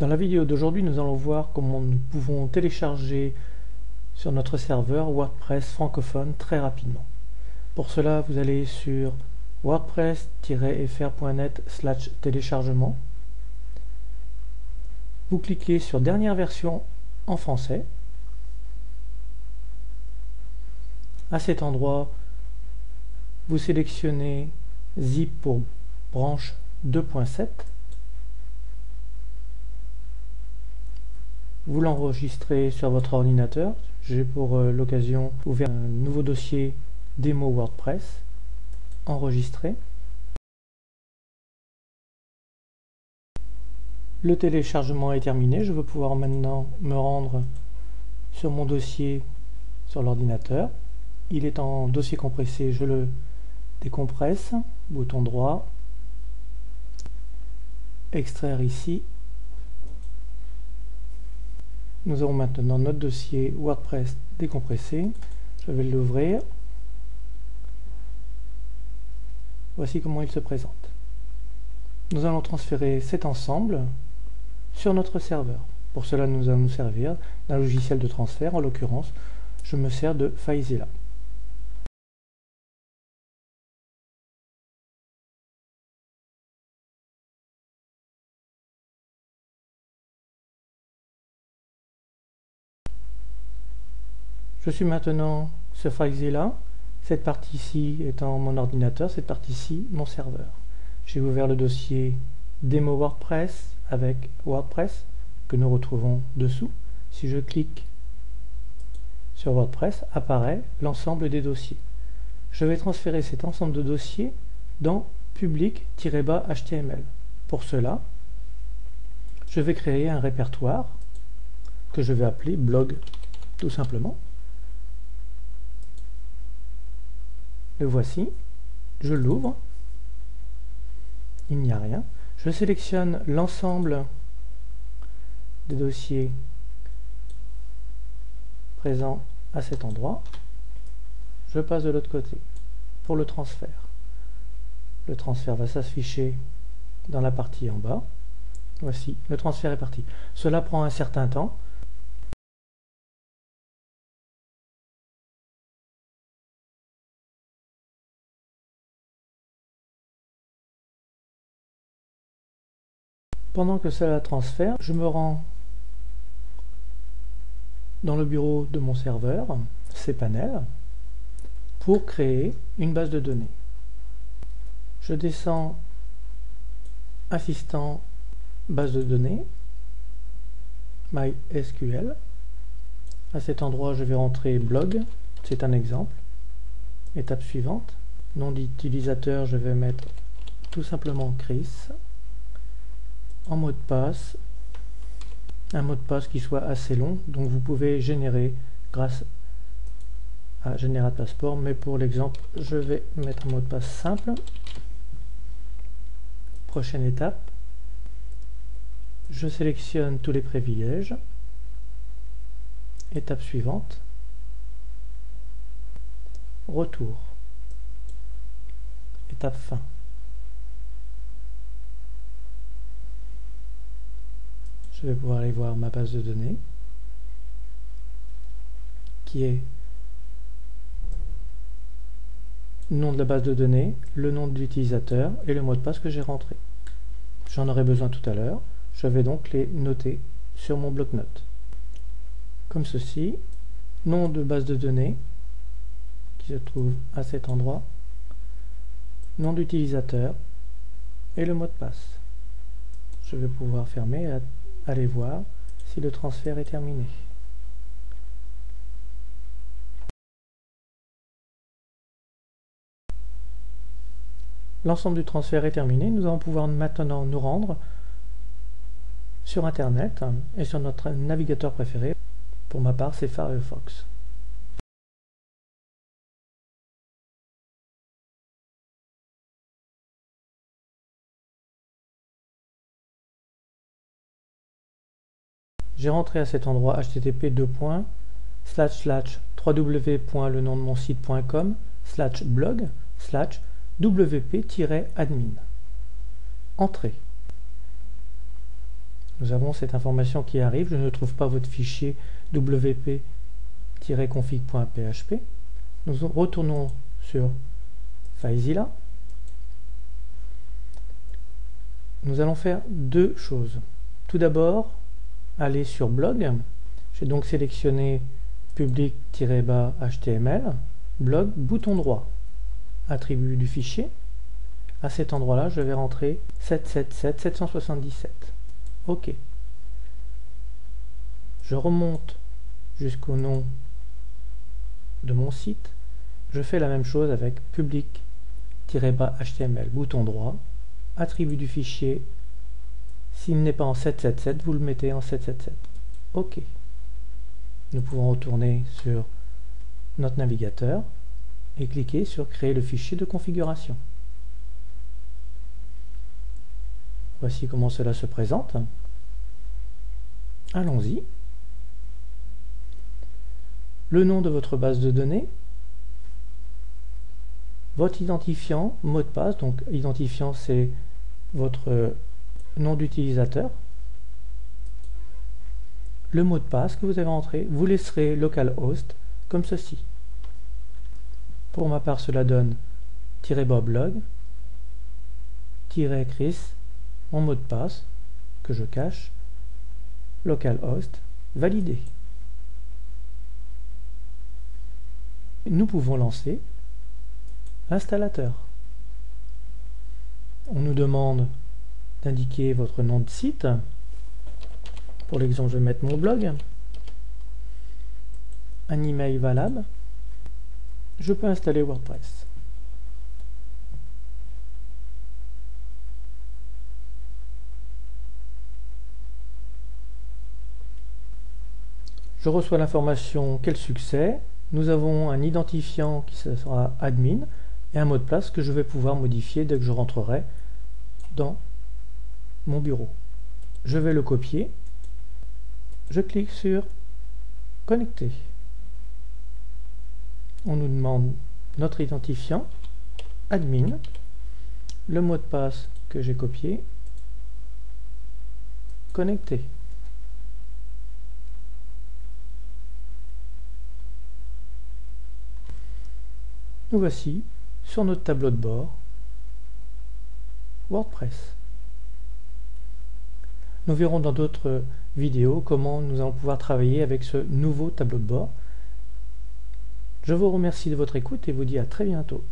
Dans la vidéo d'aujourd'hui, nous allons voir comment nous pouvons télécharger sur notre serveur WordPress francophone très rapidement. Pour cela, vous allez sur wordpress-fr.net/téléchargement. Vous cliquez sur dernière version en français. À cet endroit, vous sélectionnez zip pour branche 2.7. Vous l'enregistrez sur votre ordinateur. J'ai pour l'occasion ouvert un nouveau dossier démo WordPress. Enregistré. Le téléchargement est terminé. Je veux pouvoir maintenant me rendre sur mon dossier sur l'ordinateur. Il est en dossier compressé. Je le décompresse. Bouton droit. Extraire ici. Nous avons maintenant notre dossier WordPress décompressé. Je vais l'ouvrir. Voici comment il se présente. Nous allons transférer cet ensemble sur notre serveur. Pour cela, nous allons nous servir d'un logiciel de transfert. En l'occurrence, je me sers de FileZilla. Je suis maintenant sur FileZilla. Cette partie-ci étant mon ordinateur, cette partie-ci mon serveur. J'ai ouvert le dossier démo WordPress avec WordPress que nous retrouvons dessous. Si je clique sur WordPress, apparaît l'ensemble des dossiers. Je vais transférer cet ensemble de dossiers dans public-html. Pour cela, je vais créer un répertoire que je vais appeler blog tout simplement. Le voici, je l'ouvre, il n'y a rien. Je sélectionne l'ensemble des dossiers présents à cet endroit. Je passe de l'autre côté pour le transfert. Le transfert va s'afficher dans la partie en bas. Voici, le transfert est parti. Cela prend un certain temps. Pendant que cela transfère, je me rends dans le bureau de mon serveur, cPanel, pour créer une base de données. Je descends Assistant base de données, MySQL. À cet endroit, je vais rentrer blog, c'est un exemple. Étape suivante, nom d'utilisateur, je vais mettre tout simplement Chris. En mot de passe, un mot de passe qui soit assez long, donc vous pouvez générer grâce à Generate Passport, mais pour l'exemple, je vais mettre un mot de passe simple. Prochaine étape, je sélectionne tous les privilèges. Étape suivante, retour. Étape fin. Je vais pouvoir aller voir ma base de données qui est nom de la base de données, le nom de l'utilisateur et le mot de passe que j'ai rentré. J'en aurai besoin tout à l'heure. Je vais donc les noter sur mon bloc-notes. Comme ceci, nom de base de données qui se trouve à cet endroit, nom d'utilisateur et le mot de passe. Je vais pouvoir fermer et aller voir si le transfert est terminé. L'ensemble du transfert est terminé. Nous allons pouvoir maintenant nous rendre sur Internet et sur notre navigateur préféré. Pour ma part, c'est Firefox. J'ai rentré à cet endroit http://www.lenomdemonsite.com/blog/wp-admin. Entrée. Nous avons cette information qui arrive. Je ne trouve pas votre fichier wp-config.php. Nous retournons sur FileZilla. Nous allons faire deux choses. Tout d'abord, aller sur blog. J'ai donc sélectionné public-html, blog, bouton droit, attribut du fichier. À cet endroit-là, je vais rentrer 777 OK. Je remonte jusqu'au nom de mon site. Je fais la même chose avec public-html, bouton droit, attribut du fichier. S'il n'est pas en 777, vous le mettez en 777. OK. Nous pouvons retourner sur notre navigateur et cliquer sur créer le fichier de configuration. Voici comment cela se présente. Allons-y. Le nom de votre base de données, votre identifiant, mot de passe, donc identifiant c'est votre nom d'utilisateur, le mot de passe que vous avez entré, vous laisserez localhost comme ceci. Pour ma part, cela donne -boblog, -chris, mon mot de passe que je cache, localhost, validé. Nous pouvons lancer l'installateur. On nous demande d'indiquer votre nom de site. Pour l'exemple, je vais mettre mon blog, un email valable. Je peux installer WordPress. Je reçois l'information quel succès. Nous avons un identifiant qui sera admin et un mot de passe que je vais pouvoir modifier dès que je rentrerai dans mon bureau. Je vais le copier. Je clique sur connecter. On nous demande notre identifiant, admin, le mot de passe que j'ai copié, connecter. Nous voici sur notre tableau de bord WordPress. Nous verrons dans d'autres vidéos comment nous allons pouvoir travailler avec ce nouveau tableau de bord. Je vous remercie de votre écoute et vous dis à très bientôt.